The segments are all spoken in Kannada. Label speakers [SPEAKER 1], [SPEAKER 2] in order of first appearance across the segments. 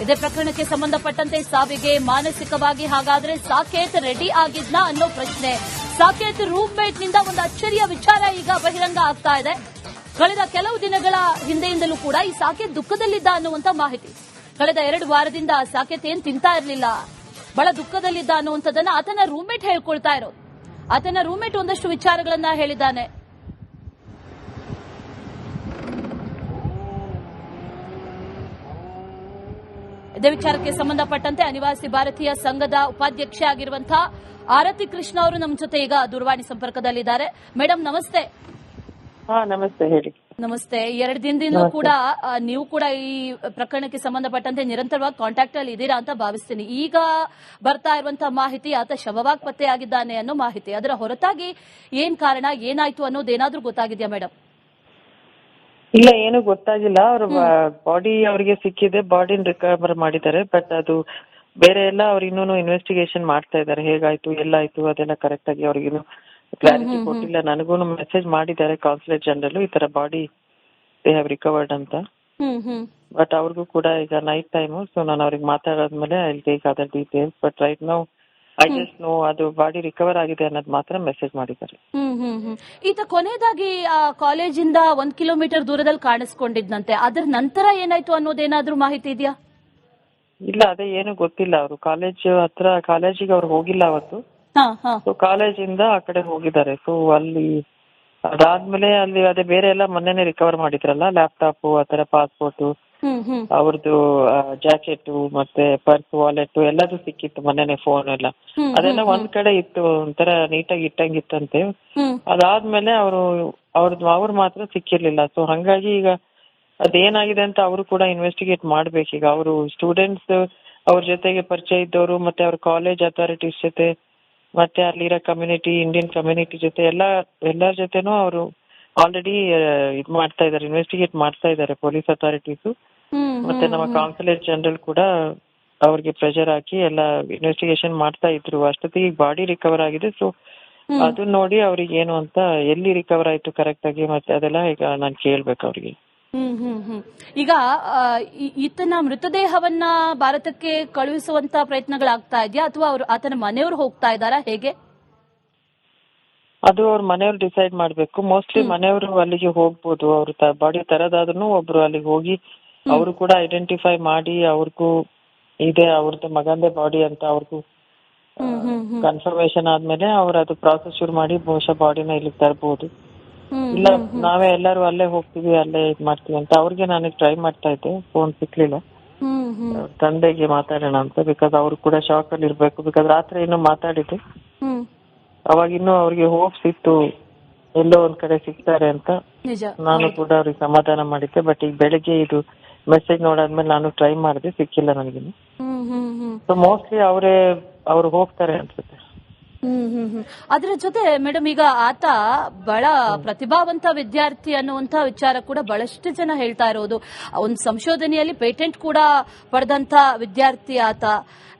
[SPEAKER 1] ಇದೇ ಪ್ರಕರಣಕ್ಕೆ ಸಂಬಂಧಪಟ್ಟಂತೆ ಸಾವಿಗೆ ಮಾನಸಿಕವಾಗಿ ಹಾಗಾದ್ರೆ ಸಾಕೇತ್ ರೆಡಿ ಆಗಿದ್ನಾ ಅನ್ನೋ ಪ್ರಶ್ನೆ. ಸಾಕೇತ್ ರೂಮ್ಮೇಟ್ ನಿಂದ ಒಂದು ಅಚ್ಚರಿಯ ವಿಚಾರ ಈಗ ಬಹಿರಂಗ ಆಗ್ತಾ ಇದೆ. ಕಳೆದ ಕೆಲವು ದಿನಗಳ ಹಿಂದೆಯಿಂದಲೂ ಕೂಡ ಈ ಸಾಕೇತ್ ದುಃಖದಲ್ಲಿದ್ದ ಅನ್ನುವಂತ ಮಾಹಿತಿ. ಕಳೆದ 2 ವಾರದಿಂದ ಸಾಕೇತ್ ಏನ್ ತಿಂತಾ ಇರಲಿಲ್ಲ, ಬಹಳ ದುಃಖದಲ್ಲಿದ್ದ ಅನ್ನುವಂಥದ್ದನ್ನ ಆತನ ರೂಮ್ಮೇಟ್ ಹೇಳ್ಕೊಳ್ತಾ ಇರೋದು. ಆತನ ರೂಮ್ಮೇಟ್ ಒಂದಷ್ಟು ವಿಚಾರಗಳನ್ನ ಹೇಳಿದ್ದಾನೆ. ಇದೇ ವಿಚಾರಕ್ಕೆ ಸಂಬಂಧಪಟ್ಟಂತೆ ಅನಿವಾಸಿ ಭಾರತೀಯ ಸಂಘದ ಉಪಾಧ್ಯಕ್ಷೆ ಆಗಿರುವಂತಹ ಆರತಿ ಕೃಷ್ಣ ಅವರು ನಮ್ಮ ಜೊತೆ ಈಗ ದೂರವಾಣಿ ಸಂಪರ್ಕದಲ್ಲಿದ್ದಾರೆ. ಮೇಡಮ್ ನಮಸ್ತೆ.
[SPEAKER 2] ನಮಸ್ತೆ, ಹೇಳಿ.
[SPEAKER 1] ನಮಸ್ತೆ. 2 ದಿನದಿಂದ ಕೂಡ ನೀವು ಕೂಡ ಈ ಪ್ರಕರಣಕ್ಕೆ ಸಂಬಂಧಪಟ್ಟಂತೆ ನಿರಂತರವಾಗಿ ಕಾಂಟ್ಯಾಕ್ಟ್ ಅಲ್ಲಿ ಇದ್ದೀರಾ ಅಂತ ಭಾವಿಸ್ತೀನಿ. ಈಗ ಬರ್ತಾ ಇರುವಂತಹ ಮಾಹಿತಿ ಆತ ಶವವಾಗಿ ಪತ್ತೆಯಾಗಿದ್ದಾನೆ ಅನ್ನೋ ಮಾಹಿತಿ. ಅದರ ಹೊರತಾಗಿ ಏನ್ ಕಾರಣ, ಏನಾಯ್ತು ಅನ್ನೋದೇನಾದ್ರೂ ಗೊತ್ತಾಗಿದ್ಯಾ ಮೇಡಮ್?
[SPEAKER 2] ಇಲ್ಲ, ಏನು ಗೊತ್ತಾಗಿಲ್ಲ. ಅವ್ರ ಬಾಡಿ ಅವರಿಗೆ ಸಿಕ್ಕಿದೆ, ಬಾಡಿನ ರಿಕವರ್ ಮಾಡಿದ್ದಾರೆ. ಬಟ್ ಅದು ಬೇರೆ ಎಲ್ಲ ಅವ್ರು ಇನ್ನೂ ಇನ್ವೆಸ್ಟಿಗೇಷನ್ ಮಾಡ್ತಾ ಇದ್ದಾರೆ. ಹೇಗಾಯ್ತು, ಎಲ್ಲಾಯ್ತು ಅದೆಲ್ಲ ಕರೆಕ್ಟ್ ಆಗಿ ಅವ್ರಿಗಿನ್ನು ಕ್ಲಾರಿಟಿ ಕೊಟ್ಟಿಲ್ಲ. ನನಗೂ ಮೆಸೇಜ್ ಮಾಡಿದ್ದಾರೆ ಕಾನ್ಸುಲೇಟ್ ಜನರಲ್, ಈ ತರ ಬಾಡಿ ದೇ ಹ್ಯಾವ್ ರಿಕವರ್ಡ್ ಅಂತ. ಬಟ್ ಅವ್ರಿಗೂ ಕೂಡ ಈಗ ನೈಟ್ ಟೈಮು, ಸೊ ನಾನು ಅವ್ರಿಗೆ ಮಾತಾಡಾದ್ಮೇಲೆ I will take other details. But right now I just know ಅದು ಬಾಡಿ ರಿಕವರ್ ಆಗಿದೆ ಅನ್ನೋದು ಮಾತ್ರ ಮೆಸೇಜ್ ಮಾಡಿದ್ದಾರೆ.
[SPEAKER 1] ಈತ ಕೊನೆಯದಾಗಿ ಕಾಲೇಜಿಂದ 1 ಕಿಲೋಮೀಟರ್ ದೂರದಲ್ಲಿ ಕಾಣಿಸ್ಕೊಂಡಿದ್ನಂತೆ. ಅದರ ನಂತರ ಏನಾಯ್ತು ಅನ್ನೋದೇನಾದ್ರೂ ಮಾಹಿತಿ ಇದೆಯಾ?
[SPEAKER 2] ಇಲ್ಲ, ಅದೇ ಏನು ಗೊತ್ತಿಲ್ಲ. ಅವರು ಕಾಲೇಜಿಗೆ ಅವ್ರು ಹೋಗಿಲ್ಲ ಅವತ್ತು. ಸೊ ಕಾಲೇಜಿಂದ ಆ ಕಡೆ ಹೋಗಿದ್ದಾರೆ. ಸೊ ಅಲ್ಲಿ ಅದಾದ್ಮೇಲೆ ಅಲ್ಲಿ ಅದೇ ಬೇರೆ ಎಲ್ಲ ಮೊನ್ನೆನೆ ರಿಕವರ್ ಮಾಡಿದ್ರಲ್ಲ, ಲ್ಯಾಪ್ಟಾಪ್, ಆತರ ಪಾಸ್ಪೋರ್ಟ್, ಅವ್ರದ್ದು ಜಾಕೆಟ್, ಮತ್ತೆ ಪರ್ಸ್, ವಾಲೆಟ್ ಎಲ್ಲದೂ ಸಿಕ್ಕಿತ್ತು ಮೊನ್ನೆನೆ. ಫೋನ್ ಎಲ್ಲ ಅದೆಲ್ಲ ಒಂದ್ ಕಡೆ ಇತ್ತು, ಒಂಥರ ನೀಟಾಗಿ ಇಟ್ಟಂಗಿತ್ತಂತೆ. ಅದಾದ್ಮೇಲೆ ಅವ್ರು ಮಾತ್ರ ಸಿಕ್ಕಿರ್ಲಿಲ್ಲ. ಸೊ ಹಂಗಾಗಿ ಈಗ ಅದೇನಾಗಿದೆ ಅಂತ ಅವರು ಕೂಡ ಇನ್ವೆಸ್ಟಿಗೇಟ್ ಮಾಡ್ಬೇಕೀಗ. ಅವರು ಸ್ಟೂಡೆಂಟ್ಸ್ ಅವ್ರ ಜೊತೆಗೆ ಪರಿಚಯ ಇದ್ದವರು, ಮತ್ತೆ ಅವ್ರ ಕಾಲೇಜ್ ಅಥಾರಿಟೀಸ್ ಜೊತೆ, ಮತ್ತೆ ಅಲ್ಲಿರೋ ಕಮ್ಯುನಿಟಿ, ಇಂಡಿಯನ್ ಕಮ್ಯುನಿಟಿ ಜೊತೆ ಎಲ್ಲರ ಜೊತೆನೂ ಅವರು ಆಲ್ರೆಡಿ ಇದ್ ಮಾಡ್ತಾ ಇದಾರೆ, ಇನ್ವೆಸ್ಟಿಗೇಟ್ ಮಾಡ್ತಾ ಇದಾರೆ ಪೊಲೀಸ್ ಅಥಾರಿಟೀಸ್. ಮತ್ತೆ ನಮ್ಮ ಕಾನ್ಸುಲೇಟ್ ಜನರಲ್ ಕೂಡ ಅವ್ರಿಗೆ ಪ್ರೆಷರ್ ಹಾಕಿ ಎಲ್ಲ ಇನ್ವೆಸ್ಟಿಗೇಷನ್ ಮಾಡ್ತಾ ಇದ್ರು. ಅಷ್ಟೊತ್ತಿಗೆ ಬಾಡಿ ರಿಕವರ್ ಆಗಿದೆ. ಸೊ ಅದನ್ನ ನೋಡಿ ಅವ್ರಿಗೆ ಏನು ಅಂತ, ಎಲ್ಲಿ ರಿಕವರ್ ಆಯ್ತು ಕರೆಕ್ಟ್ ಆಗಿ, ಮತ್ತೆ ಅದೆಲ್ಲ ಈಗ ನಾನು ಕೇಳ್ಬೇಕು ಅವ್ರಿಗೆ.
[SPEAKER 1] ಈಗ ಈತನ ಮೃತದೇಹವನ್ನ ಭಾರತಕ್ಕೆ ಕಳುಹಿಸುವಂತ ಪ್ರಯತ್ನಗಳಾಗ್ತಾ ಇದೆಯಾ, ಅಥವಾ ಆತನ ಮನೆಯವರು ಹೋಗ್ತಾ ಇದ್ದಾರಾ, ಹೇಗೆ?
[SPEAKER 2] ಅದು ಅವ್ರ ಮನೆಯವ್ರು ಡಿಸೈಡ್ ಮಾಡ್ಬೇಕು. ಮೋಸ್ಟ್ಲಿ ಮನೆಯವರು ಅಲ್ಲಿಗೆ ಹೋಗ್ಬೋದು. ಅವ್ರ ಬಾಡಿ ತರದಾದ್ರೂ ಒಬ್ರು ಅಲ್ಲಿಗೆ ಹೋಗಿ ಅವರು ಕೂಡ ಐಡೆಂಟಿಫೈ ಮಾಡಿ, ಅವ್ರಿಗೂ ಇದೆ ಅವ್ರದ್ದು ಮಗಂದೇ ಬಾಡಿ ಅಂತ ಅವ್ರಿಗೂ ಕನ್ಫರ್ಮೇಶನ್ ಆದ್ಮೇಲೆ ಅವ್ರು ಅದು ಪ್ರಾಸೆಸ್ ಶುರು ಮಾಡಿ ಬಹುಶಃ ಬಾಡಿನ ಇಲ್ಲಿಗೆ ತರಬಹುದು. ಇಲ್ಲ ನಾವೇ ಎಲ್ಲರೂ ಅಲ್ಲೇ ಹೋಗ್ತೀವಿ, ಅಲ್ಲೇ ಇದ್ ಮಾಡ್ತೀವಿ ಅಂತ ಅವ್ರಿಗೆ ನಾನು ಟ್ರೈ ಮಾಡ್ತಾ ಇದ್ದೆ. ಫೋನ್ ಸಿಕ್ಲಿಲ್ಲ. ತಂದೆಗೆ ಮಾತಾಡೋಣ ಅಂತ, ಬಿಕಾಸ್ ಅವ್ರು ಕೂಡ ಶಾಕ್ ಅಲ್ಲಿ ಇರ್ಬೇಕು. ಬಿಕಾಸ್ ರಾತ್ರಿ ಇನ್ನೂ ಮಾತಾಡಿದ್ದು, ಅವಾಗ ಇನ್ನೂ ಅವ್ರಿಗೆ ಹೋಪ್ಸ್ ಇತ್ತು ಎಲ್ಲೋ ಒಂದ್ ಕಡೆ ಸಿಗ್ತಾರೆ ಅಂತ. ನಾನು ಕೂಡ ಅವ್ರಿಗೆ ಸಮಾಧಾನ ಮಾಡಿದ್ದೆ. ಬಟ್ ಈಗ ಬೆಳಿಗ್ಗೆ ಇದು ಮೆಸೇಜ್ ನೋಡಾದ್ಮೇಲೆ ನಾನು ಟ್ರೈ ಮಾಡಿದೆ, ಸಿಕ್ಕಿಲ್ಲ ನನಗಿನ್ನು. ಸೊ ಮೋಸ್ಟ್ಲಿ ಅವ್ರು ಹೋಗ್ತಾರೆ ಅನ್ಸುತ್ತೆ.
[SPEAKER 1] ಅದರ ಜೊತೆ ಮೇಡಮ್, ಈಗ ಆತ ಬಹಳ ಪ್ರತಿಭಾವಂತ ವಿದ್ಯಾರ್ಥಿ ಅನ್ನುವಂತ ವಿಚಾರ ಕೂಡ ಬಹಳಷ್ಟು ಜನ ಹೇಳ್ತಾ ಇರೋದು. ಒಂದು ಸಂಶೋಧನೆಯಲ್ಲಿ ಪೇಟೆಂಟ್ ಕೂಡ ಪಡೆದಂತ ವಿದ್ಯಾರ್ಥಿ ಆತ.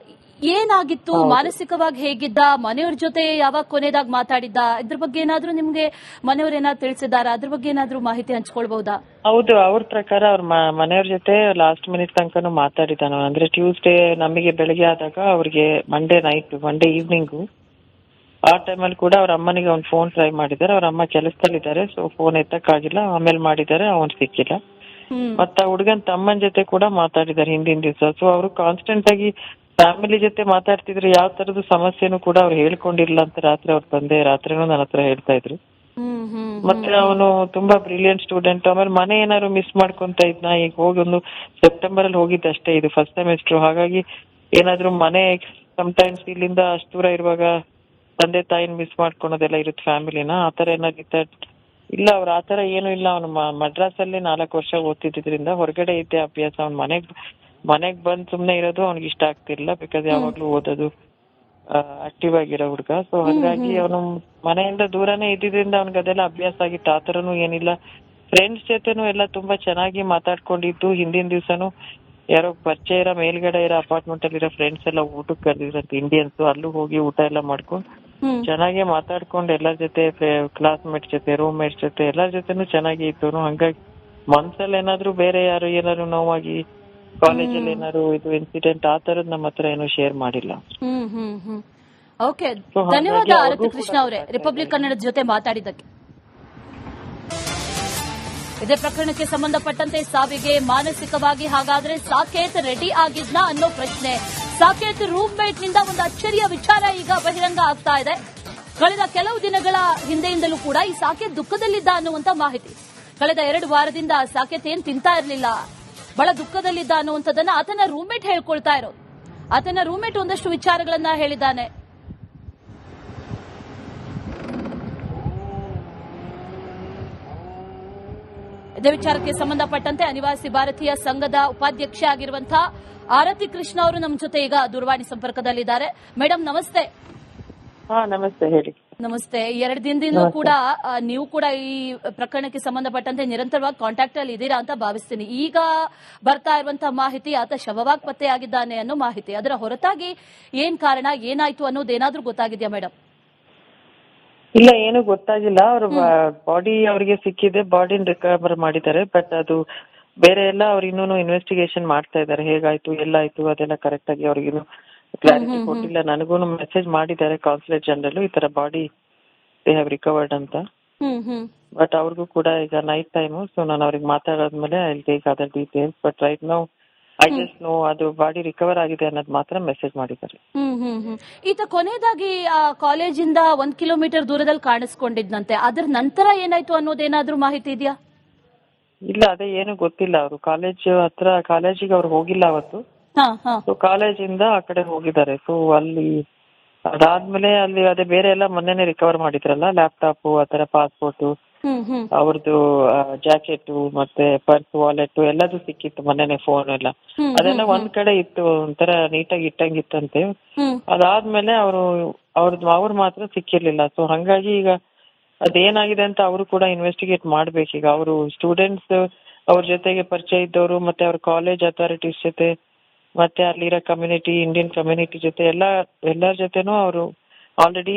[SPEAKER 1] ಏನಾಗಿತ್ತು, ಮಾನಸಿಕವಾಗಿ ಹೇಗಿದ್ದ, ಮನೆಯವ್ರ ಜೊತೆ ಯಾವಾಗ ಕೊನೆಯದಾಗಿ ಮಾತಾಡಿದ್ದ, ಇದ್ರ ಬಗ್ಗೆ ಏನಾದ್ರೂ ನಿಮ್ಗೆ ಮನೆಯವ್ರು ಏನಾದ್ರು ತಿಳಿಸಿದಾರ? ಅದ್ರ ಬಗ್ಗೆ ಏನಾದ್ರೂ ಮಾಹಿತಿ ಹಂಚ್ಕೊಳ್ಬಹುದಾ?
[SPEAKER 2] ಹೌದು, ಅವ್ರ ಪ್ರಕಾರ ಅವ್ರ ಮನೆಯವ್ರ ಜೊತೆ ಲಾಸ್ಟ್ ಮಿನಿಟ್ ತನಕನೂ ಮಾತಾಡಿದ್ದಾನ. ಅಂದ್ರೆ ಟ್ಯೂಸ್ಡೇ ನಮಗೆ ಬೆಳಗ್ಗೆ ಆದಾಗ ಅವ್ರಿಗೆ ಮಂಡೇ ಈವ್ನಿಂಗು ಆ ಟೈಮಲ್ಲಿ ಕೂಡ ಅವ್ರ ಅಮ್ಮನಿಗೆ ಅವ್ನ್ ಫೋನ್ ಟ್ರೈ ಮಾಡಿದ್ದಾರೆ. ಅವ್ರ ಅಮ್ಮ ಕೆಲಸದಲ್ಲಿದ್ದಾರೆ, ಸೊ ಫೋನ್ ಎತ್ತಕ್ಕಾಗಿಲ್ಲ. ಆಮೇಲೆ ಮಾಡಿದ್ದಾರೆ, ಅವ್ನ್ ಸಿಕ್ಕಿಲ್ಲ. ಮತ್ತ ಹುಡುಗನ್ ತಮ್ಮನ ಜೊತೆ ಕೂಡ ಮಾತಾಡಿದ್ದಾರೆ ಹಿಂದಿನ ದಿವಸ. ಸೊ ಅವರು ಕಾನ್ಸ್ಟೆಂಟ್ ಆಗಿ ಫ್ಯಾಮಿಲಿ ಜೊತೆ ಮಾತಾಡ್ತಿದ್ರು. ಯಾವ ತರದ್ದು ಸಮಸ್ಯೆನೂ ಕೂಡ ಅವ್ರು ಹೇಳ್ಕೊಂಡಿರ್ಲಿಲ್ಲ ಅಂತ ರಾತ್ರಿ ಅವ್ರ ತಂದೆ ರಾತ್ರಿನೂ ನನ್ನ ಹತ್ರ ಹೇಳ್ತಾ ಇದ್ರು. ಮತ್ತೆ ಅವನು ತುಂಬಾ ಬ್ರಿಲಿಯಂಟ್ ಸ್ಟೂಡೆಂಟ್. ಆಮೇಲೆ ಮನೆ ಏನಾದ್ರು ಮಿಸ್ ಮಾಡ್ಕೊಂತ ಇದ್ನ. ಈಗ ಹೋಗಿ ಒಂದು ಸೆಪ್ಟೆಂಬರ್ ಅಲ್ಲಿ ಹೋಗಿದ್ದಷ್ಟೇ, ಇದು ಫಸ್ಟ್ ಸೆಮಿಸ್ಟರ್. ಹಾಗಾಗಿ ಏನಾದ್ರು ಮನೆ ಸಮ್ಟೈಮ್ಸ್ ಇಲ್ಲಿಂದ ಅಷ್ಟು ದೂರ ಇರುವಾಗ ತಂದೆ ತಾಯಿನ ಮಿಸ್ ಮಾಡ್ಕೊಳೋದೆಲ್ಲ ಇರುತ್ತೆ ಫ್ಯಾಮಿಲಿನ. ಆತರ ಏನಾಗಿತ್ತ? ಇಲ್ಲ, ಅವ್ರ ಆತರ ಏನು ಇಲ್ಲ. ಅವನು ಮದ್ರಾಸ್ ಅಲ್ಲಿ 4 ವರ್ಷ ಓದ್ತಿದ್ರಿಂದ ಹೊರಗಡೆ ಇದ್ದೆ ಅಭ್ಯಾಸ. ಅವ್ನ ಮನೆಗ್ ಬಂದ್ ಸುಮ್ನೆ ಇರೋದು ಅವ್ನಿಗೆ ಇಷ್ಟ ಆಗ್ತಿರ್ಲಿಲ್ಲ. ಬಿಕಾಸ್ ಯಾವಾಗ್ಲೂ ಓದೋದು, ಆಕ್ಟಿವ್ ಆಗಿರೋ ಹುಡುಗ. ಸೊ ಹಾಗಾಗಿ ಅವನು ಮನೆಯಿಂದ ದೂರನೇ ಇದ್ದಿದ್ರಿಂದ ಅವ್ನಿಗೆ ಅದೆಲ್ಲ ಅಭ್ಯಾಸ ಆಗಿತ್ತು. ಆತರನು ಏನಿಲ್ಲ. ಫ್ರೆಂಡ್ಸ್ ಜೊತೆನೂ ಎಲ್ಲ ತುಂಬಾ ಚೆನ್ನಾಗಿ ಮಾತಾಡ್ಕೊಂಡಿದ್ದು. ಹಿಂದಿನ ದಿವ್ಸನು ಯಾರೋ ಪರಿಚಯ ಇರೋ ಮೇಲ್ಗಡೆ ಇರೋ ಅಪಾರ್ಟ್ಮೆಂಟ್ ಅಲ್ಲಿರೋ ಫ್ರೆಂಡ್ಸ್ ಎಲ್ಲ ಊಟಕ್ಕೆ ಕರೆದಿರಂತ ಇಂಡಿಯನ್ಸ್. ಅಲ್ಲೂ ಹೋಗಿ ಊಟ ಎಲ್ಲ ಮಾಡ್ಕೊಂಡು ಚೆನ್ನಾಗಿ ಮಾತಾಡ್ಕೊಂಡು ಎಲ್ಲರ ಜೊತೆ, ಕ್ಲಾಸ್ಮೇಟ್ ಜೊತೆ, ರೂಮ್ ಮೇಟ್ಸ್ ಜೊತೆ ಎಲ್ಲರ ಜೊತೆನೂ ಚೆನ್ನಾಗಿ ಇತ್ತು. ಹಂಗಾಗಿ ಮನ್ಸಲ್ಲಿ ಏನಾದ್ರು ಬೇರೆ ಯಾರು ಏನಾದ್ರು ನೋವಾಗಿ ಕಾಲೇಜಲ್ಲಿ ಏನಾದ್ರು ಇದು ಇನ್ಸಿಡೆಂಟ್ ಆ ತರದ್ ನಮ್ಮ ಹತ್ರ ಏನು ಶೇರ್ ಮಾಡಿಲ್ಲ.
[SPEAKER 1] ಓಕೆ, ಧನ್ಯವಾದ ಆರತಿ ಕೃಷ್ಣ ಅವರೇ ರಿಪಬ್ಲಿಕ್ ಕನ್ನಡದ ಜೊತೆ ಮಾತಾಡಿದ್ದಕ್ಕೆ. ಇದೇ ಪ್ರಕರಣಕ್ಕೆ ಸಂಬಂಧಪಟ್ಟಂತೆ ಸಾವಿಗೆ ಮಾನಸಿಕವಾಗಿ ಹಾಗಾದ್ರೆ ಸಾಕೇತ್ ರೆಡಿ ಆಗಿದ್ನಾ ಅನ್ನೋ ಪ್ರಶ್ನೆ. ಸಾಕೇತ್ ರೂಮ್ ಮೇಟ್ ನಿಂದ ಒಂದು ಅಚ್ಚರಿಯ ವಿಚಾರ ಈಗ ಬಹಿರಂಗ ಆಗ್ತಾ ಇದೆ. ಕಳೆದ ಕೆಲವು ದಿನಗಳ ಹಿಂದೆಯಿಂದಲೂ ಕೂಡ ಈ ಸಾಕೇತ್ ದುಃಖದಲ್ಲಿದ್ದ ಅನ್ನುವಂತ ಮಾಹಿತಿ. ಕಳೆದ 2 ವಾರದಿಂದ ಸಾಕೇತ್ ಏನ್ ತಿಂತಾ ಇರಲಿಲ್ಲ, ಬಹಳ ದುಃಖದಲ್ಲಿದ್ದ ಅನ್ನುವಂಥದ್ದನ್ನ ಆತನ ರೂಮ್ಮೇಟ್ ಹೇಳ್ಕೊಳ್ತಾ ಇರೋದು. ಆತನ ರೂಮ್ಮೇಟ್ ಒಂದಷ್ಟು ವಿಚಾರಗಳನ್ನ ಹೇಳಿದ್ದಾನೆ. ಇದೇ ವಿಚಾರಕ್ಕೆ ಸಂಬಂಧಪಟ್ಟಂತೆ ಅನಿವಾಸಿ ಭಾರತೀಯ ಸಂಘದ ಉಪಾಧ್ಯಕ್ಷೆ ಆಗಿರುವಂತಹ ಆರತಿ ಕೃಷ್ಣ ಅವರು ನಮ್ಮ ಜೊತೆ ಈಗ ದೂರವಾಣಿ ಸಂಪರ್ಕದಲ್ಲಿದ್ದಾರೆ. ಮೇಡಮ್ ನಮಸ್ತೆ.
[SPEAKER 2] ನಮಸ್ತೆ, ಹೇಳಿ.
[SPEAKER 1] ನಮಸ್ತೆ. 2 ದಿನದಿಂದಲೂ ಕೂಡ ನೀವು ಕೂಡ ಈ ಪ್ರಕರಣಕ್ಕೆ ಸಂಬಂಧಪಟ್ಟಂತೆ ನಿರಂತರವಾಗಿ ಕಾಂಟ್ಯಾಕ್ಟ್ ಅಲ್ಲಿ ಇದ್ದೀರಾ ಅಂತ ಭಾವಿಸ್ತೀನಿ. ಈಗ ಬರ್ತಾ ಇರುವಂತಹ ಮಾಹಿತಿ ಆತ ಶವವಾಗಿ ಪತ್ತೆಯಾಗಿದ್ದಾನೆ ಅನ್ನೋ ಮಾಹಿತಿ. ಅದರ ಹೊರತಾಗಿ ಏನ್ ಕಾರಣ, ಏನಾಯ್ತು ಅನ್ನೋದೇನಾದ್ರೂ ಗೊತ್ತಾಗಿದ್ಯಾ ಮೇಡಮ್?
[SPEAKER 2] ಇಲ್ಲ, ಏನು ಗೊತ್ತಾಗಿಲ್ಲ. ಅವ್ರ ಬಾಡಿ ಅವರಿಗೆ ಸಿಕ್ಕಿದೆ, ಬಾಡಿನ ರಿಕವರ್ ಮಾಡಿದ್ದಾರೆ. ಬಟ್ ಅದು ಬೇರೆ ಎಲ್ಲ ಅವ್ರು ಇನ್ನೂ ಇನ್ವೆಸ್ಟಿಗೇಷನ್ ಮಾಡ್ತಾ ಇದ್ದಾರೆ. ಹೇಗಾಯ್ತು, ಎಲ್ಲಾಯ್ತು ಅದೆಲ್ಲ ಕರೆಕ್ಟ್ ಆಗಿ ಅವ್ರಿಗಿನ್ನು ಕ್ಲಾರಿಟಿ ಕೊಟ್ಟಿಲ್ಲ. ನನಗೂ ಮೆಸೇಜ್ ಮಾಡಿದ್ದಾರೆ ಕಾನ್ಸುಲೇಟ್ ಜನರಲ್, ಈ ತರ ಬಾಡಿ ದೇ ಹ್ಯಾವ್ ರಿಕವರ್ಡ್ ಅಂತ. ಬಟ್ ಅವ್ರಿಗೂ ಕೂಡ ಈಗ ನೈಟ್ ಟೈಮು, ಸೊ ನಾನು ಅವ್ರಿಗೆ ಮಾತಾಡಾದ್ಮೇಲೆ I will take other details. But right now I just know ಅದು ಬಾಡಿ ರಿಕವರ್ ಆಗಿದೆ ಅನ್ನೋದು ಮಾತ್ರ ಮೆಸೇಜ್ ಮಾಡಿದ್ದಾರೆ.
[SPEAKER 1] ಈತ ಕೊನೆಯದಾಗಿ ಆ ಕಾಲೇಜಿಂದ 1 ಕಿಲೋಮೀಟರ್ ದೂರದಲ್ಲಿ ಕಾಣಿಸ್ಕೊಂಡಿದ್ನಂತೆ. ಅದರ ನಂತರ ಏನಾಯ್ತು ಅನ್ನೋದೇನಾದ್ರೂ ಮಾಹಿತಿ ಇದೆಯಾ?
[SPEAKER 2] ಇಲ್ಲ, ಅದೇ ಏನು ಗೊತ್ತಿಲ್ಲ. ಅವರು ಕಾಲೇಜಿಗೆ ಅವ್ರು ಹೋಗಿಲ್ಲ ಅವತ್ತು. ಸೊ ಕಾಲೇಜಿಂದ ಆ ಕಡೆ ಹೋಗಿದ್ದಾರೆ. ಸೊ ಅಲ್ಲಿ ಅದಾದ್ಮೇಲೆ ಅಲ್ಲಿ ಅದೇ ಬೇರೆ ಎಲ್ಲ ಮೊನ್ನೆನೆ ರಿಕವರ್ ಮಾಡಿದ್ರಲ್ಲ, ಲ್ಯಾಪ್ಟಾಪ್, ಆತರ ಪಾಸ್ಪೋರ್ಟ್, ಅವ್ರದ್ದು ಜಾಕೆಟ್, ಮತ್ತೆ ಪರ್ಸ್, ವಾಲೆಟ್ ಎಲ್ಲದೂ ಸಿಕ್ಕಿತ್ತು ಮೊನ್ನೆನೆ. ಫೋನ್ ಎಲ್ಲ ಅದೆಲ್ಲ ಒಂದ್ ಕಡೆ ಇತ್ತು, ಒಂಥರ ನೀಟಾಗಿ ಇಟ್ಟಂಗಿತ್ತಂತೆ. ಅದಾದ್ಮೇಲೆ ಅವ್ರು ಮಾತ್ರ ಸಿಕ್ಕಿರ್ಲಿಲ್ಲ. ಸೊ ಹಂಗಾಗಿ ಈಗ ಅದೇನಾಗಿದೆ ಅಂತ ಅವರು ಕೂಡ ಇನ್ವೆಸ್ಟಿಗೇಟ್ ಮಾಡ್ಬೇಕೀಗ. ಅವರು ಸ್ಟೂಡೆಂಟ್ಸ್ ಅವ್ರ ಜೊತೆಗೆ ಪರಿಚಯ ಇದ್ದವರು, ಮತ್ತೆ ಅವ್ರ ಕಾಲೇಜ್ ಅಥಾರಿಟೀಸ್ ಜೊತೆ, ಮತ್ತೆ ಅಲ್ಲಿರೋ ಕಮ್ಯುನಿಟಿ, ಇಂಡಿಯನ್ ಕಮ್ಯುನಿಟಿ ಜೊತೆ ಎಲ್ಲರ ಜೊತೆನೂ ಅವರು ಆಲ್ರೆಡಿ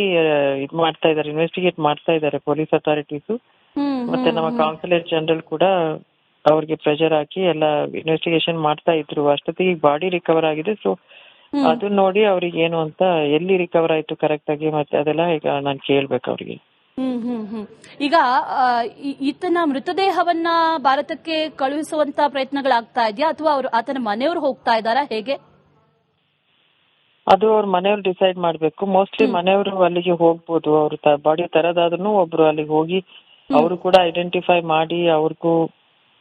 [SPEAKER 2] ಇದ್ ಮಾಡ್ತಾ ಇದಾರೆ, ಇನ್ವೆಸ್ಟಿಗೇಟ್ ಮಾಡ್ತಾ ಇದಾರೆ ಪೊಲೀಸ್ ಅಥಾರಿಟೀಸ್. ಮತ್ತೆ ನಮ್ಮ ಕಾನ್ಸುಲೇಟ್ ಜನರಲ್ ಕೂಡ ಅವ್ರಿಗೆ ಪ್ರೆಷರ್ ಹಾಕಿ ಎಲ್ಲ ಇನ್ವೆಸ್ಟಿಗೇಷನ್ ಮಾಡ್ತಾ ಇದ್ರು. ಅಷ್ಟೊತ್ತಿಗೆ ಬಾಡಿ ರಿಕವರ್ ಆಗಿದೆ. ಸೊ ಅದನ್ನ ನೋಡಿ ಅವ್ರಿಗೆ ಏನು ಅಂತ, ಎಲ್ಲಿ ರಿಕವರ್ ಆಯ್ತು ಕರೆಕ್ಟ್ ಆಗಿ, ಮತ್ತೆ ಅದೆಲ್ಲ ಈಗ ನಾನು ಕೇಳ್ಬೇಕು ಅವ್ರಿಗೆ.
[SPEAKER 1] ಈಗ ಈತನ ಮೃತದೇಹವನ್ನ ಭಾರತಕ್ಕೆ ಕಳುಹಿಸುವಂತ ಪ್ರಯತ್ನಗಳಾಗ್ತಾ ಇದೆಯಾ, ಅಥವಾ ಆತನ ಮನೆಯವರು ಹೋಗ್ತಾ ಇದ್ದಾರಾ, ಹೇಗೆ?
[SPEAKER 2] ಅದು ಅವ್ರ ಮನೆಯವ್ರು ಡಿಸೈಡ್ ಮಾಡ್ಬೇಕು. ಮೋಸ್ಟ್ಲಿ ಮನೆಯವರು ಅಲ್ಲಿಗೆ ಹೋಗ್ಬೋದು. ಅವ್ರ ಬಾಡಿ ತರದಾದ್ರೂ ಒಬ್ರು ಅಲ್ಲಿಗೆ ಹೋಗಿ ಅವರು ಕೂಡ ಐಡೆಂಟಿಫೈ ಮಾಡಿ, ಅವ್ರಿಗೂ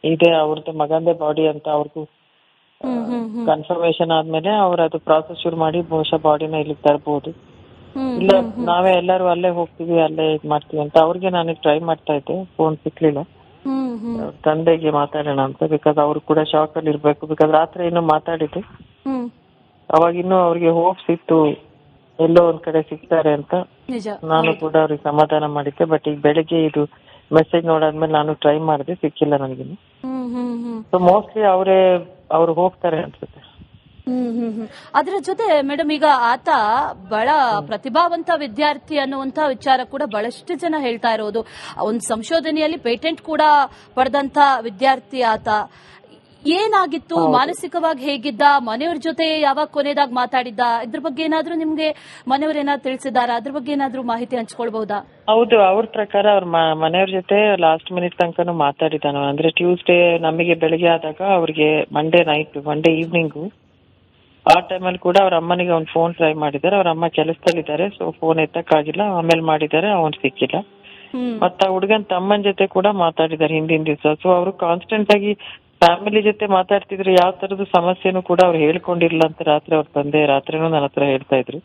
[SPEAKER 2] ಇದೆ ಅವ್ರದ್ದು ಮಗಂದೇ ಬಾಡಿ ಅಂತ ಅವ್ರಿಗೂ ಕನ್ಫರ್ಮೇಶನ್ ಆದ್ಮೇಲೆ ಅವ್ರು ಅದು ಪ್ರಾಸೆಸ್ ಶುರು ಮಾಡಿ ಬಹುಶಃ ಬಾಡಿನ ಇಲ್ಲಿಗೆ ತರಬಹುದು. ಇಲ್ಲ ನಾವೇ ಎಲ್ಲರೂ ಅಲ್ಲೇ ಹೋಗ್ತೀವಿ, ಅಲ್ಲೇ ಇದ್ ಮಾಡ್ತೀವಿ ಅಂತ ಅವ್ರಿಗೆ ನಾನು ಟ್ರೈ ಮಾಡ್ತಾ ಇದ್ದೆ. ಫೋನ್ ಸಿಕ್ಲಿಲ್ಲ. ತಂದೆಗೆ ಮಾತಾಡೋಣ ಅಂತ, ಬಿಕಾಸ್ ಅವ್ರು ಕೂಡ ಶಾಕ್ ಅಲ್ಲಿ ಇರ್ಬೇಕು. ಬಿಕಾಸ್ ರಾತ್ರಿ ಇನ್ನೂ ಮಾತಾಡಿದ್ದು, ಅವಾಗ ಇನ್ನೂ ಅವ್ರಿಗೆ ಹೋಪ್ಸ್ ಇತ್ತು ಎಲ್ಲೋ ಒಂದ್ ಕಡೆ ಸಿಗ್ತಾರೆ ಅಂತ. ನಾನು ಕೂಡ ಅವ್ರಿಗೆ ಸಮಾಧಾನ ಮಾಡಿದ್ದೆ. ಬಟ್ ಈಗ ಬೆಳಿಗ್ಗೆ ಇದು ಮೆಸೇಜ್ ನೋಡಾದ್ಮೇಲೆ ನಾನು ಟ್ರೈ ಮಾಡಿದೆ, ಸಿಕ್ಕಿಲ್ಲ ನನಗಿನ್ನು. ಸೊ ಮೋಸ್ಟ್ಲಿ ಅವ್ರು ಹೋಗ್ತಾರೆ ಅನ್ಸುತ್ತೆ.
[SPEAKER 1] ಅದರ ಜೊತೆ ಮೇಡಮ್, ಈಗ ಆತ ಬಹಳ ಪ್ರತಿಭಾವಂತ ವಿದ್ಯಾರ್ಥಿ ಅನ್ನುವಂತ ವಿಚಾರ ಕೂಡ ಬಹಳಷ್ಟು ಜನ ಹೇಳ್ತಾ ಇರೋದು. ಒಂದು ಸಂಶೋಧನೆಯಲ್ಲಿ ಪೇಟೆಂಟ್ ಕೂಡ ಪಡೆದಂತ ವಿದ್ಯಾರ್ಥಿ ಆತ. ಏನಾಗಿತ್ತು, ಮಾನಸಿಕವಾಗಿ ಹೇಗಿದ್ದ, ಮನೆಯವ್ರ ಜೊತೆ ಯಾವಾಗ ಕೊನೆಯದಾಗಿ ಮಾತಾಡಿದ್ದ, ಇದ್ರ ಬಗ್ಗೆ ಏನಾದ್ರೂ ನಿಮ್ಗೆ ಮನೆಯವ್ರೇನಾದ್ರು ತಿಳಿಸಿದಾರ? ಅದ್ರ ಬಗ್ಗೆ ಏನಾದ್ರೂ ಮಾಹಿತಿ ಹಂಚ್ಕೊಳ್ಬಹುದಾ?
[SPEAKER 2] ಹೌದು, ಅವ್ರ ಪ್ರಕಾರ ಅವ್ರ ಮನೆಯವ್ರ ಜೊತೆ ಲಾಸ್ಟ್ ಮಿನಿಟ್ ತನಕನೂ ಮಾತಾಡಿದ್ದಾನ. ಅಂದ್ರೆ ಟ್ಯೂಸ್ಡೇ ನಮಗೆ ಬೆಳಿಗ್ಗೆ ಆದಾಗ ಅವ್ರಿಗೆ ಮಂಡೇ ಈವ್ನಿಂಗು ಆ ಟೈಮಲ್ಲಿ ಕೂಡ ಅವ್ರ ಅಮ್ಮನಿಗೆ ಅವ್ನ್ ಫೋನ್ ಟ್ರೈ ಮಾಡಿದ್ದಾರೆ. ಅವ್ರ ಅಮ್ಮ ಕೆಲಸದಲ್ಲಿದ್ದಾರೆ, ಸೊ ಫೋನ್ ಎತ್ತಕ್ಕಾಗಿಲ್ಲ. ಆಮೇಲೆ ಮಾಡಿದ್ದಾರೆ, ಅವ್ನ್ ಸಿಕ್ಕಿಲ್ಲ. ಮತ್ತ ಹುಡುಗನ್ ತಮ್ಮನ್ ಜೊತೆ ಕೂಡ ಮಾತಾಡಿದ್ದಾರೆ ಹಿಂದಿನ ದಿವಸ. ಸೊ ಅವರು ಕಾನ್ಸ್ಟೆಂಟ್ ಆಗಿ ಫ್ಯಾಮಿಲಿ ಜೊತೆ ಮಾತಾಡ್ತಿದ್ರು. ಯಾವ ತರದ ಸಮಸ್ಯೆನೂ ಕೂಡ ಅವ್ರು ಹೇಳ್ಕೊಂಡಿರ್ಲಿಲ್ಲ ಅಂತ ರಾತ್ರಿ ಅವ್ರ ತಂದೆ ರಾತ್ರಿನೂ ನನ್ನ ಹತ್ರ ಹೇಳ್ತಾ ಇದ್ರು.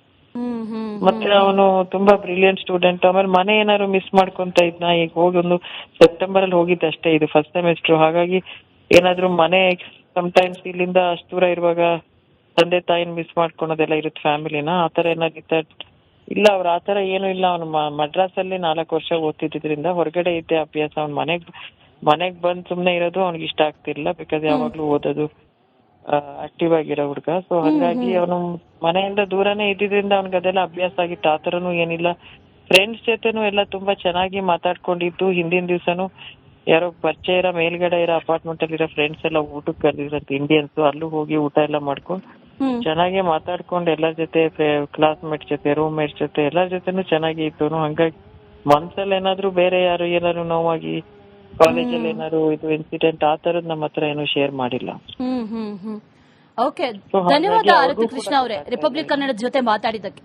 [SPEAKER 2] ಮತ್ತೆ ಅವನು ತುಂಬಾ ಬ್ರಿಲಿಯಂಟ್ ಸ್ಟೂಡೆಂಟ್. ಆಮೇಲೆ ಮನೆ ಏನಾದ್ರು ಮಿಸ್ ಮಾಡ್ಕೊಂತ ಇದ್ನ. ಈಗ ಹೋಗಿ ಒಂದು ಸೆಪ್ಟೆಂಬರ್ ಅಲ್ಲಿ ಹೋಗಿದ್ದ ಅಷ್ಟೇ, ಇದು ಫಸ್ಟ್ ಸೆಮಿಸ್ಟರ್. ಹಾಗಾಗಿ ಏನಾದ್ರು ಮನೆ ಸಮ್ಟೈಮ್ಸ್ ಇಲ್ಲಿಂದ ಅಷ್ಟು ದೂರ ಇರುವಾಗ ತಂದೆ ತಾಯಿನ ಮಿಸ್ ಮಾಡ್ಕೊಳೋದೆಲ್ಲ ಇರುತ್ತೆ ಫ್ಯಾಮಿಲಿನ. ಆತರ ಏನಾಗಿತ್ತ? ಇಲ್ಲ, ಅವ್ರ ಆತರ ಏನು ಇಲ್ಲ. ಅವ್ನು ಮಡ್ರಾಸ್ ಅಲ್ಲಿ 4 ವರ್ಷ ಓದ್ತಿದ್ರಿಂದ ಹೊರಗಡೆ ಇದ್ದೆ ಅಭ್ಯಾಸ. ಅವ್ನ ಮನೆಗ್ ಬಂದ್ ಸುಮ್ನೆ ಇರೋದು ಅವ್ನಿಗೆ ಇಷ್ಟ ಆಗ್ತಿರ್ಲಿಲ್ಲ. ಬಿಕಾಸ್ ಯಾವಾಗ್ಲೂ ಓದೋದು, ಆಕ್ಟಿವ್ ಆಗಿರೋ ಹುಡ್ಗ. ಸೊ ಹಾಗಾಗಿ ಅವನು ಮನೆಯಿಂದ ದೂರನೇ ಇದ್ದಿದ್ರಿಂದ ಅವ್ನಿಗೆ ಅದೆಲ್ಲ ಅಭ್ಯಾಸ ಆಗಿತ್ತು. ಆತರನು ಏನಿಲ್ಲ. ಫ್ರೆಂಡ್ಸ್ ಜೊತೆನೂ ಎಲ್ಲ ತುಂಬಾ ಚೆನ್ನಾಗಿ ಮಾತಾಡ್ಕೊಂಡಿದ್ದು. ಹಿಂದಿನ ದಿವ್ಸನು ಯಾರೋ ಪರಿಚಯ ಇರೋ ಮೇಲ್ಗಡೆ ಇರೋ ಅಪಾರ್ಟ್ಮೆಂಟ್ ಅಲ್ಲಿ ಇರೋ ಫ್ರೆಂಡ್ಸ್ ಎಲ್ಲ ಊಟಕ್ಕೆ ಕರೆದಿರಂತೆ ಇಂಡಿಯನ್ಸ್. ಅಲ್ಲೂ ಹೋಗಿ ಊಟ ಎಲ್ಲ ಮಾಡ್ಕೊಂಡು ಚೆನ್ನಾಗಿ ಮಾತಾಡ್ಕೊಂಡು ಎಲ್ಲರ ಜೊತೆ ಕ್ಲಾಸ್ಮೇಟ್ ಜೊತೆ ರೂಮ್ಮೇಟ್ ಜೊತೆ ಎಲ್ಲರ ಜೊತೆನೂ ಚೆನ್ನಾಗಿ ಇತ್ತು. ಹಂಗಾಗಿ ಮನ್ಸಲ್ಲಿ ಏನಾದ್ರು ಬೇರೆ ಯಾರು ಏನಾದ್ರು ನೋವಾಗಿ ಕಾಲೇಜಲ್ಲಿ ಏನಾದ್ರು ಇದು ಇನ್ಸಿಡೆಂಟ್ ಆ ತರದ್ ನಮ್ಮ ಹತ್ರ ಏನು ಶೇರ್ ಮಾಡಿಲ್ಲ.
[SPEAKER 1] ಓಕೆ, ಧನ್ಯವಾದ ಆರತಿ ಕೃಷ್ಣ ಅವರೇ ರಿಪಬ್ಲಿಕ್ ಕನ್ನಡದ ಜೊತೆ ಮಾತಾಡಿದ್ದಕ್ಕೆ.